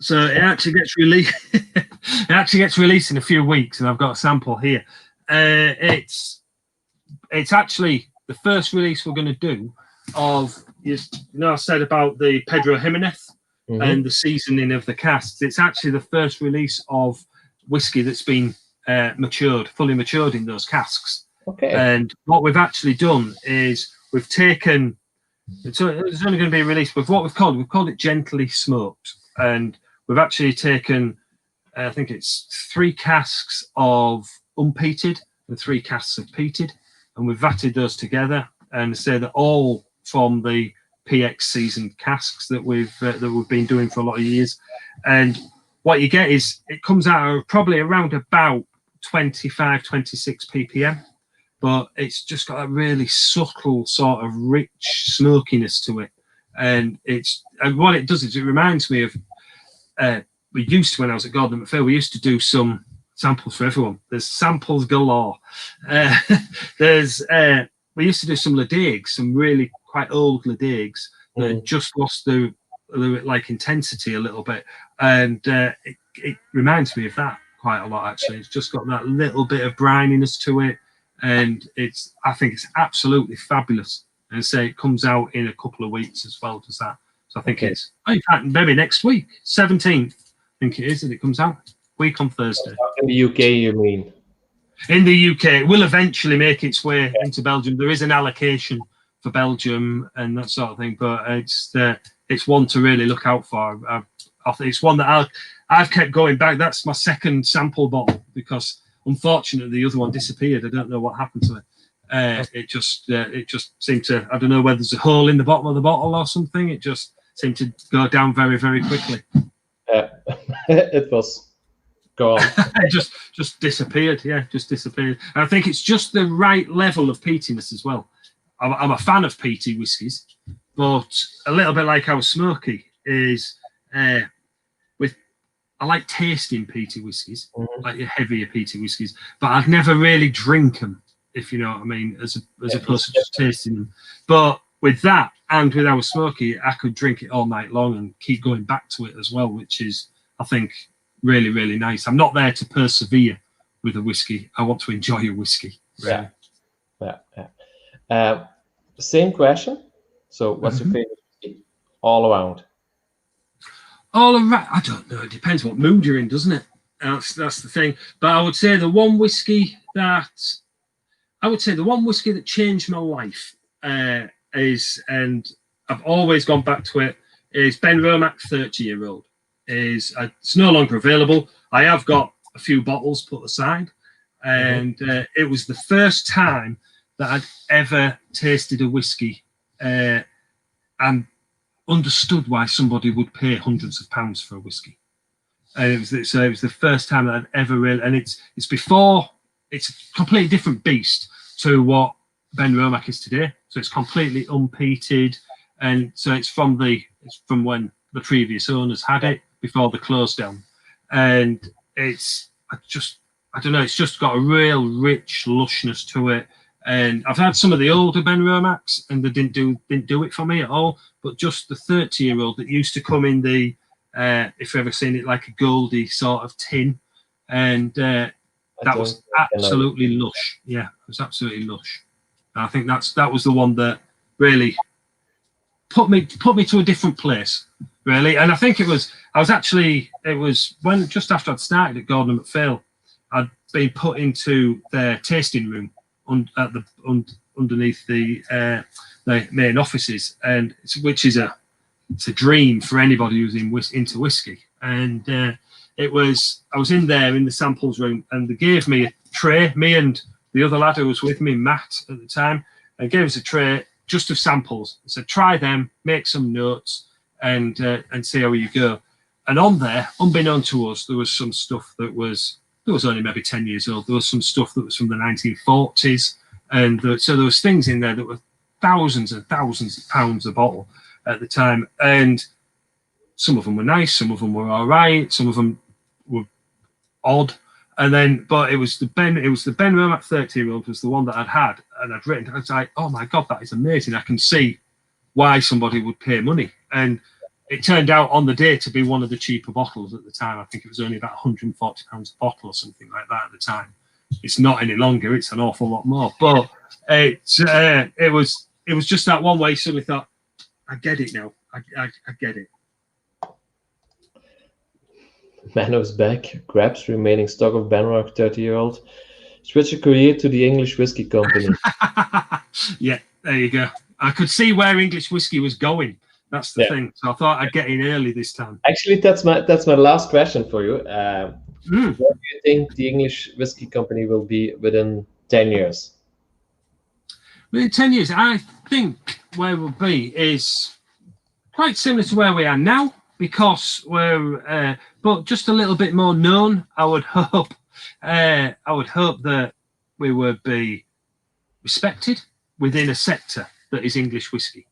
So it actually gets released. It actually gets released in a few weeks, and I've got a sample here. It's actually the first release we're going to do of. I said about the Pedro Jimenez and the seasoning of the casks. It's actually the first release of whiskey that's been fully matured in those casks. Okay. And what we've actually done is we've taken. It's only going to be released with what we've called it gently smoked, and we've actually taken, I think it's 3 casks of unpeated and 3 casks of peated, and we've vatted those together and say that all from the PX seasoned casks that we've been doing for a lot of years. And what you get is it comes out of probably around about 25, 26 ppm, but it's just got a really subtle sort of rich smokiness to it. And what it does is it reminds me of, we used to, when I was at Gordon MacPhail, we used to do some samples for everyone. There's samples galore. We used to do some Ladages, some really quite old Ladages that just lost the like intensity a little bit, and it reminds me of that quite a lot. Actually, it's just got that little bit of brininess to it, and I think it's absolutely fabulous. And say it comes out in a couple of weeks as well. Does that? So I think it's in fact maybe next week, 17th. I think it is that it comes out. Week on Thursday. In the UK, you mean? In the UK, it will eventually make its way into Belgium. There is an allocation for Belgium and that sort of thing, but it's one to really look out for. I think it's one that I've kept going back. That's my second sample bottle because unfortunately the other one disappeared. I don't know what happened to it. It just seemed to. I don't know whether there's a hole in the bottom of the bottle or something. It just seemed to go down very, very quickly. It was gone. It just disappeared. Yeah, just disappeared. And I think it's just the right level of peatiness as well. I'm a fan of peaty whiskies, but a little bit like our smoky is I like tasting peaty whiskies, like your heavier peaty whiskies, but I'd never really drink them, if you know what I mean, as opposed to just tasting them. But with that and with our smoky, I could drink it all night long and keep going back to it as well, which is, I think, really, really nice. I'm not there to persevere with a whiskey. I want to enjoy a whiskey. Really. Yeah. Same question. So what's your favorite whiskey all around? All around, I don't know. It depends what mood you're in, doesn't it? That's the thing. But I would say the one whiskey that changed my life is, and I've always gone back to it, is Ben Romack 30-year-old. It's no longer available. I have got a few bottles put aside, and it was the first time that I'd ever tasted a whiskey and understood why somebody would pay hundreds of pounds for a whiskey. And it was the first time that I'd ever really, and it's a completely different beast to what Benromach is today. So it's completely unpeated, and so it's from when the previous owners had it before the close down, and it's just got a real rich lushness to it. And I've had some of the older Benromachs, and they didn't do it for me at all. But just the 30-year-old that used to come in the if you've ever seen it, like a goldy sort of tin, and that was absolutely lush. Yeah, it was absolutely lush. And I think that was the one that really put me to a different place, really. And I think it was when just after I'd started at Gordon and MacPhail, I'd been put into their tasting room underneath the main offices, and which is it's a dream for anybody who's into whiskey. And I was in there in the samples room, and they gave me a tray, me and the other lad who was with me, Matt, at the time, and gave us a tray just of samples. They said, try them, make some notes, and see how you go. And on there, unbeknown to us, there was some stuff that was only maybe 10 years old. There was some stuff that was from the 1940s, and so there was things in there that were thousands and thousands of pounds a bottle at the time. And some of them were nice, some of them were all right, some of them were odd. And then, but it was the Benromach 30-year-old was the one that I'd had, and I'd written. I was like, oh my god, that is amazing! I can see why somebody would pay money. And it turned out on the day to be one of the cheaper bottles at the time. I think it was only about £140 a bottle or something like that at the time. It's not any longer; it's an awful lot more. But it was just that one way. You suddenly thought, I get it now. I get it. Manos back, grabs remaining stock of Benromach 30-year-old, switch a career to the English Whisky Company. Yeah, there you go. I could see where English whiskey was going. That's the thing. So I thought I'd get in early this time. Actually, that's my last question for you. Where do you think the English Whisky Company will be within 10 years? Within 10 years, I think where we'll be is quite similar to where we are now, because we're but just a little bit more known. I would hope that we would be respected within a sector that is English whiskey.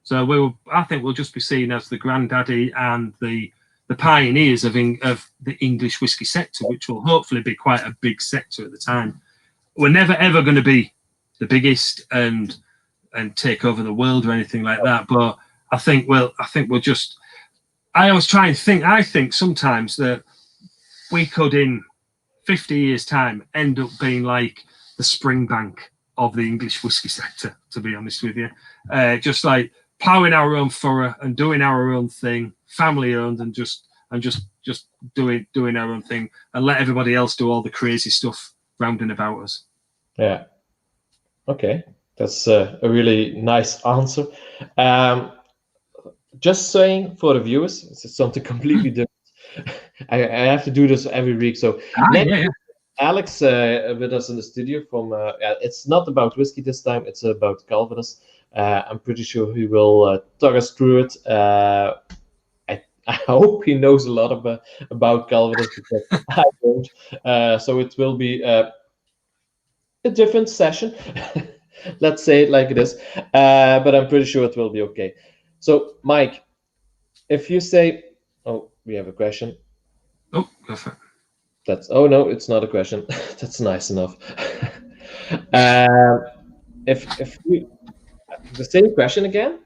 So I think we'll just be seen as the granddaddy and the pioneers of the English whiskey sector, which will hopefully be quite a big sector at the time. We're never ever going to be the biggest and take over the world or anything like that, but I think we'll just. I always try and think. I think sometimes that we could, in 50 years' time, end up being like the Springbank of the English whiskey sector. To be honest with you, just like ploughing our own furrow and doing our own thing, family owned, and just doing our own thing, and let everybody else do all the crazy stuff round and about us. Yeah. Okay, that's a really nice answer. Just saying for the viewers, it's something completely different. I have to do this every week. So Alex with us in the studio from. It's not about whiskey this time. It's about Calvinist. I'm pretty sure he will talk us through it. I hope he knows a lot about Calvinist, because I don't. So it will be a different session. Let's say it like it is. But I'm pretty sure it will be okay. So, Mike, if you say, oh, we have a question. Oh, go for it. Oh no, it's not a question. That's nice enough. If you, the same question again,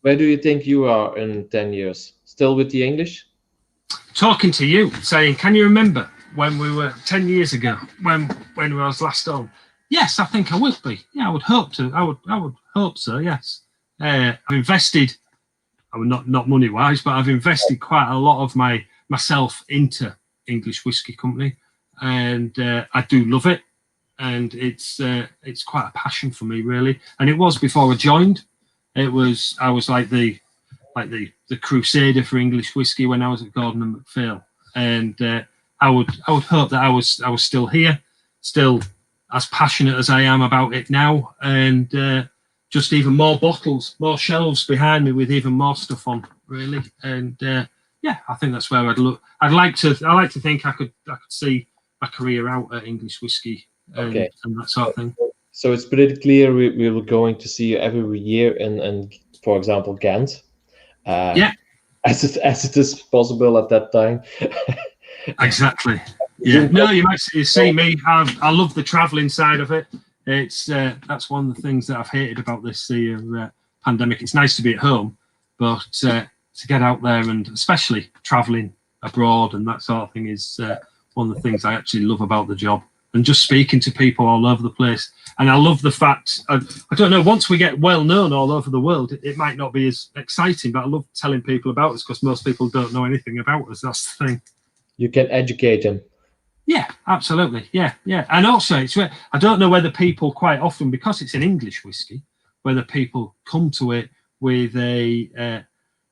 where do you think you are in 10 years? Still with the English? Talking to you, saying, can you remember when we were 10 years ago, when I was last on? Yes, I think I will be. Yeah, I would hope to. I would hope so. Yes. I've invested, not money wise, but I've invested quite a lot of myself into English Whisky Company, and I do love it, and it's quite a passion for me, really. And it was before I joined. I was like the crusader for English whiskey when I was at Gordon and MacPhail, and I would hope that I was still here, still as passionate as I am about it now, and just even more bottles, more shelves behind me with even more stuff on, really. And yeah, I think that's where I'd look. I like to think I could see my career out at English Whisky and that sort of thing. So it's pretty clear we were going to see you every year in for example, Ghent. Yeah. As it is possible at that time. Exactly. Yeah. No, you see me. I love the travelling side of it. It's that's one of the things that I've hated about this pandemic. It's nice to be at home, but to get out there and especially travelling abroad and that sort of thing is one of the things I actually love about the job. And just speaking to people all over the place. And I love the fact, I don't know, once we get well known all over the world, it might not be as exciting, but I love telling people about us because most people don't know anything about us. That's the thing. You can educate them. Yeah, absolutely. Yeah, yeah. And also, I don't know whether people quite often, because it's an English whiskey, whether people come to it with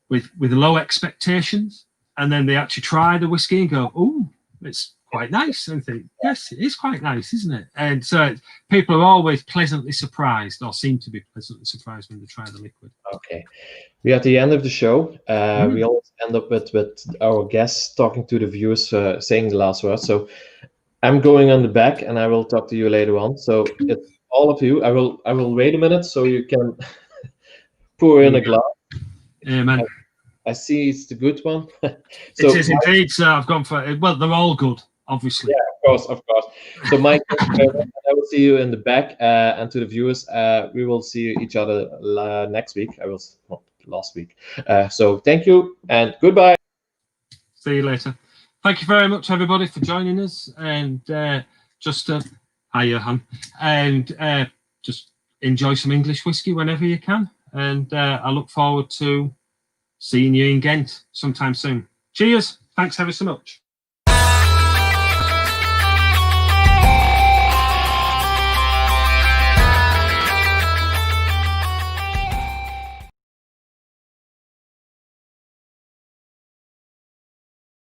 with low expectations, and then they actually try the whiskey and go, "Oh, it's quite nice," and think, "Yes, it is quite nice, isn't it?" And so people are always pleasantly surprised, or seem to be pleasantly surprised when they try the liquid. Okay, we're at the end of the show. We always end up with our guests talking to the viewers, saying the last word. So I'm going on the back, and I will talk to you later on. So it's all of you. I will wait a minute so you can pour in a glass. Amen. I see it's the good one. So, it is indeed. So I've gone for, well, they're all good, obviously. Yeah, of course. So Mike, I will see you in the back, and to the viewers, we will see each other next week. Last week. So thank you and goodbye. See you later. Thank you very much, everybody, for joining us. And hi, Johan. And just enjoy some English whiskey whenever you can. And I look forward to seeing you in Ghent sometime soon. Cheers. Thanks ever so much.